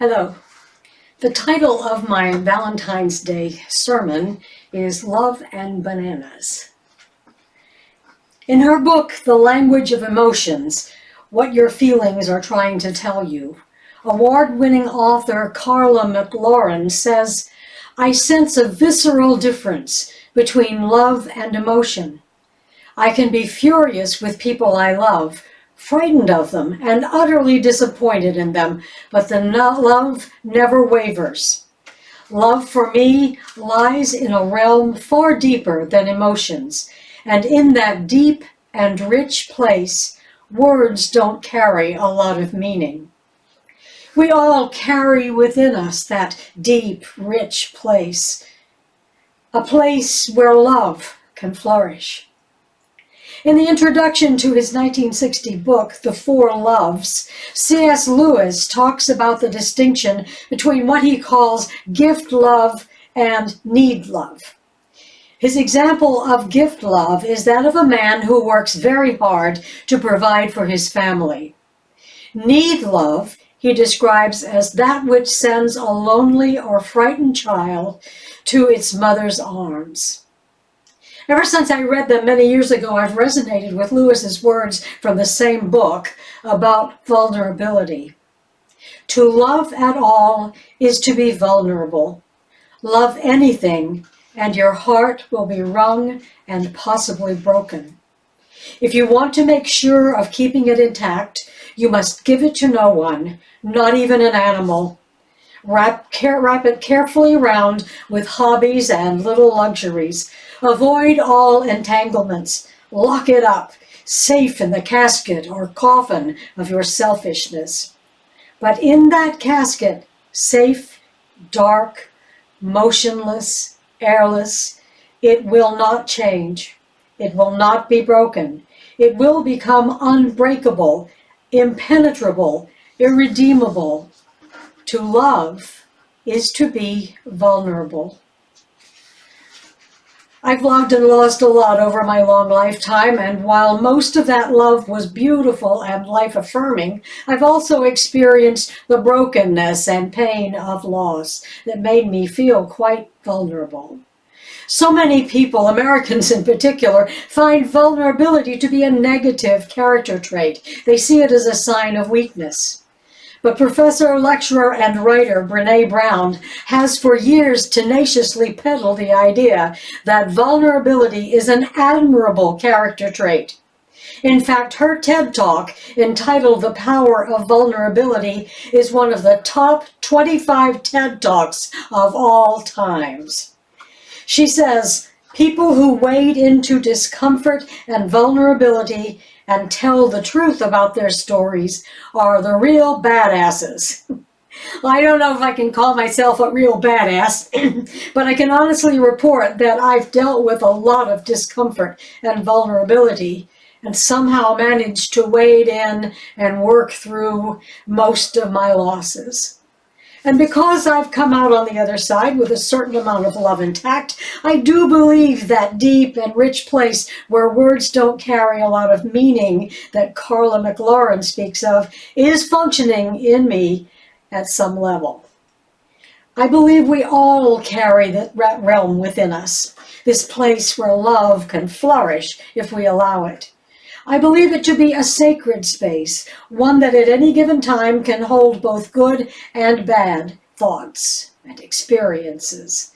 Hello. The title of my Valentine's Day sermon is Love and Bananas. In her book, The Language of Emotions, What Your Feelings Are Trying to Tell You, award-winning author Carla McLaurin says, "I sense a visceral difference between love and emotion. I can be furious with people I love, frightened of them, and utterly disappointed in them, but the love never wavers. Love for me lies in a realm far deeper than emotions, and in that deep and rich place, words don't carry a lot of meaning." We all carry within us that deep, rich place, a place where love can flourish. In the introduction to his 1960 book, The Four Loves, C.S. Lewis talks about the distinction between what he calls gift love and need love. His example of gift love is that of a man who works very hard to provide for his family. Need love he describes as that which sends a lonely or frightened child to its mother's arms. Ever since I read them many years ago, I've resonated with Lewis's words from the same book about vulnerability. To love at all is to be vulnerable. Love anything, and your heart will be wrung and possibly broken. If you want to make sure of keeping it intact, you must give it to no one, not even an animal. Wrap it carefully around with hobbies and little luxuries. Avoid all entanglements. Lock it up, safe in the casket or coffin of your selfishness. But in that casket, safe, dark, motionless, airless, it will not change. It will not be broken. It will become unbreakable, impenetrable, irredeemable. To love is to be vulnerable. I've loved and lost a lot over my long lifetime, and while most of that love was beautiful and life-affirming, I've also experienced the brokenness and pain of loss that made me feel quite vulnerable. So many people, Americans in particular, find vulnerability to be a negative character trait. They see it as a sign of weakness. But professor, lecturer, and writer Brené Brown has for years tenaciously peddled the idea that vulnerability is an admirable character trait. In fact, her TED Talk, entitled The Power of Vulnerability, is one of the top 25 TED Talks of all times. She says, "People who wade into discomfort and vulnerability and tell the truth about their stories are the real badasses." I don't know if I can call myself a real badass, but I can honestly report that I've dealt with a lot of discomfort and vulnerability and somehow managed to wade in and work through most of my losses. And because I've come out on the other side with a certain amount of love intact, I do believe that deep and rich place where words don't carry a lot of meaning that Carla McLaurin speaks of is functioning in me at some level. I believe we all carry that realm within us, this place where love can flourish if we allow it. I believe it to be a sacred space, one that at any given time can hold both good and bad thoughts and experiences.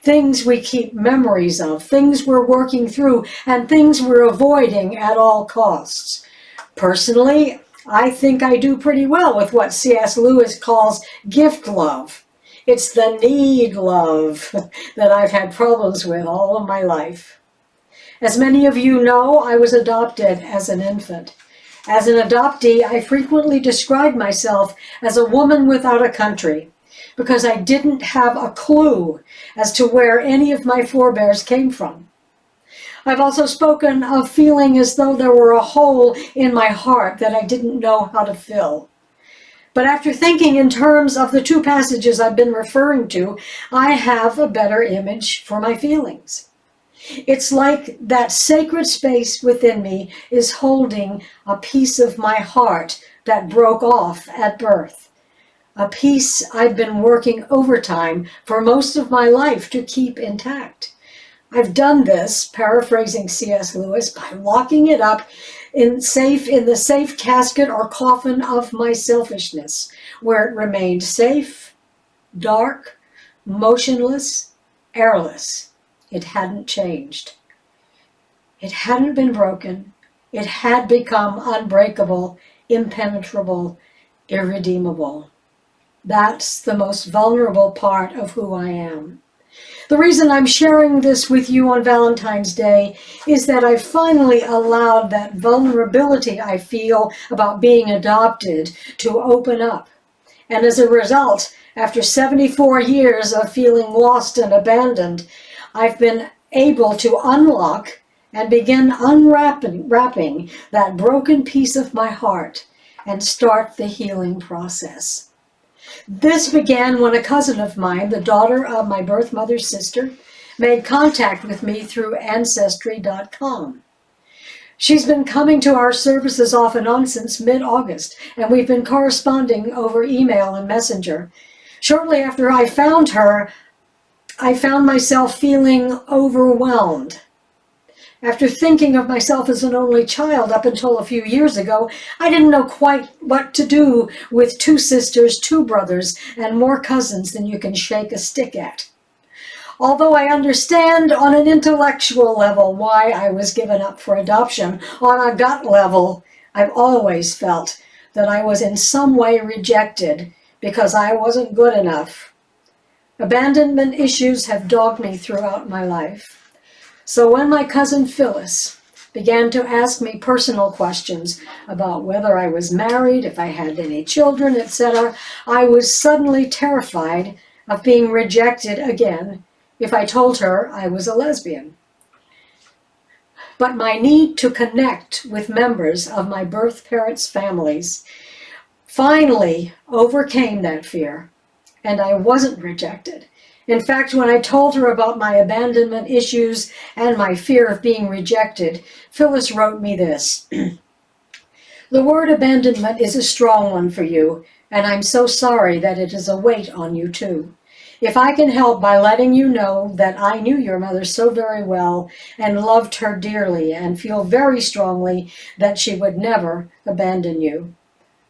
Things we keep memories of, things we're working through, and things we're avoiding at all costs. Personally, I think I do pretty well with what C.S. Lewis calls gift love. It's the need love that I've had problems with all of my life. As many of you know, I was adopted as an infant. As an adoptee, I frequently described myself as a woman without a country because I didn't have a clue as to where any of my forebears came from. I've also spoken of feeling as though there were a hole in my heart that I didn't know how to fill. But after thinking in terms of the two passages I've been referring to, I have a better image for my feelings. It's like that sacred space within me is holding a piece of my heart that broke off at birth. a peace I've been working overtime for most of my life to keep intact. I've done this, paraphrasing C.S. Lewis, by locking it up in the safe casket or coffin of my selfishness, where it remained safe, dark, motionless, airless. It hadn't changed. It hadn't been broken. It had become unbreakable, impenetrable, irredeemable. That's the most vulnerable part of who I am. The reason I'm sharing this with you on Valentine's Day is that I finally allowed that vulnerability I feel about being adopted to open up. And as a result, after 74 years of feeling lost and abandoned, I've been able to unlock and begin unwrapping that broken piece of my heart and start the healing process. This began when a cousin of mine, the daughter of my birth mother's sister, made contact with me through Ancestry.com. She's been coming to our services off and on since mid-August, and we've been corresponding over email and messenger. Shortly after I found her, I found myself feeling overwhelmed. After thinking of myself as an only child up until a few years ago, I didn't know quite what to do with 2 sisters, 2 brothers, and more cousins than you can shake a stick at. Although I understand on an intellectual level why I was given up for adoption, on a gut level, I've always felt that I was in some way rejected because I wasn't good enough. Abandonment issues have dogged me throughout my life. So when my cousin Phyllis began to ask me personal questions about whether I was married, if I had any children, etc., I was suddenly terrified of being rejected again if I told her I was a lesbian. But my need to connect with members of my birth parents' families finally overcame that fear, and I wasn't rejected. In fact, when I told her about my abandonment issues and my fear of being rejected, Phyllis wrote me this. The word abandonment is a strong one for you, and I'm so sorry that it is a weight on you too. If I can help by letting you know that I knew your mother so very well and loved her dearly and feel very strongly that she would never abandon you.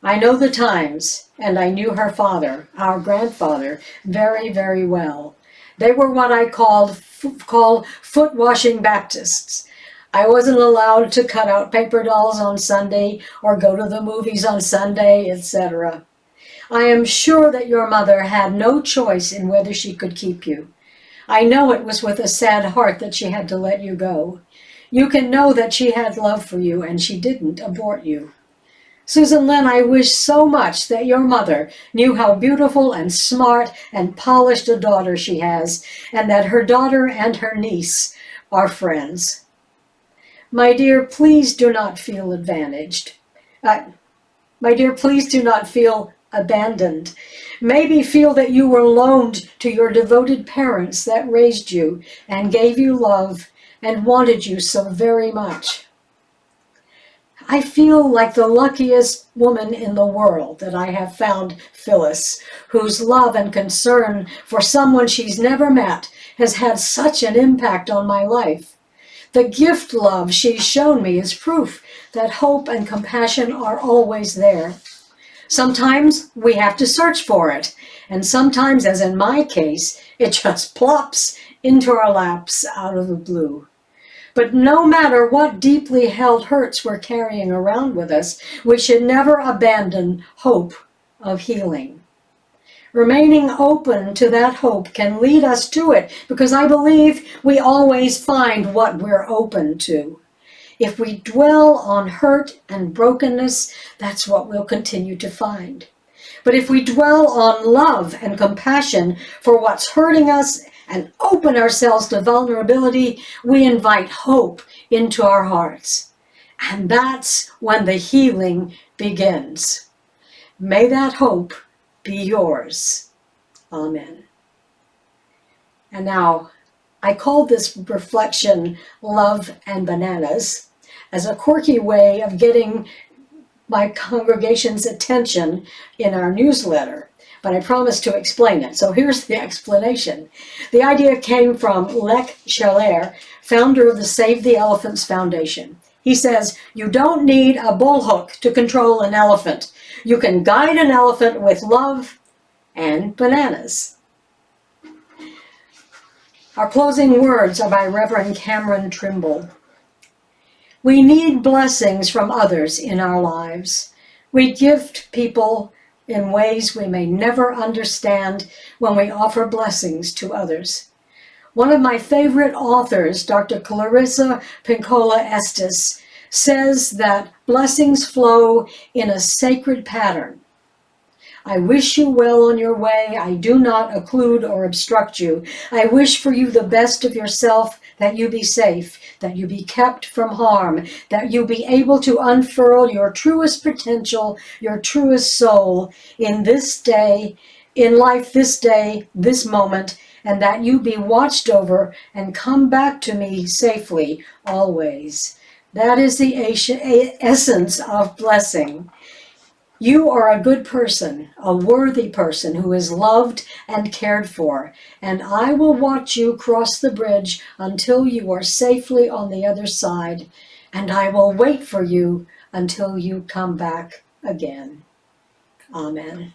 I know the times, and I knew her father, our grandfather, very, very well. They were what I call foot-washing Baptists. I wasn't allowed to cut out paper dolls on Sunday or go to the movies on Sunday, etc. I am sure that your mother had no choice in whether she could keep you. I know it was with a sad heart that she had to let you go. You can know that she had love for you and she didn't abort you. Susan-Lynn, I wish so much that your mother knew how beautiful and smart and polished a daughter she has, and that her daughter and her niece are friends. My dear, please do not feel advantaged. My dear, please do not feel abandoned. Maybe feel that you were loaned to your devoted parents that raised you and gave you love and wanted you so very much. I feel like the luckiest woman in the world that I have found Phyllis, whose love and concern for someone she's never met has had such an impact on my life. The gift love she's shown me is proof that hope and compassion are always there. Sometimes we have to search for it, and sometimes, as in my case, it just plops into our laps out of the blue. But no matter what deeply held hurts we're carrying around with us, we should never abandon hope of healing. Remaining open to that hope can lead us to it, because I believe we always find what we're open to. If we dwell on hurt and brokenness, that's what we'll continue to find. But if we dwell on love and compassion for what's hurting us and open ourselves to vulnerability, we invite hope into our hearts. And that's when the healing begins. May that hope be yours. Amen. And now, I call this reflection Love and Bananas as a quirky way of getting my congregation's attention in our newsletter. but I promised to explain it. So here's the explanation. The idea came from Lech Scheller, founder of the Save the Elephants Foundation. He says, you don't need a bullhook to control an elephant. You can guide an elephant with love and bananas. Our closing words are by Reverend Cameron Trimble. We need blessings from others in our lives. We gift people in ways we may never understand when we offer blessings to others. One of my favorite authors, Dr. Clarissa Pinkola Estes, says that blessings flow in a sacred pattern. I wish you well on your way. I do not occlude or obstruct you. I wish for you the best of yourself, that you be safe, that you be kept from harm, that you be able to unfurl your truest potential, your truest soul in this day, in life this day, this moment, and that you be watched over and come back to me safely always. That is the essence of blessing. You are a good person, a worthy person who is loved and cared for, and I will watch you cross the bridge until you are safely on the other side, and I will wait for you until you come back again. Amen.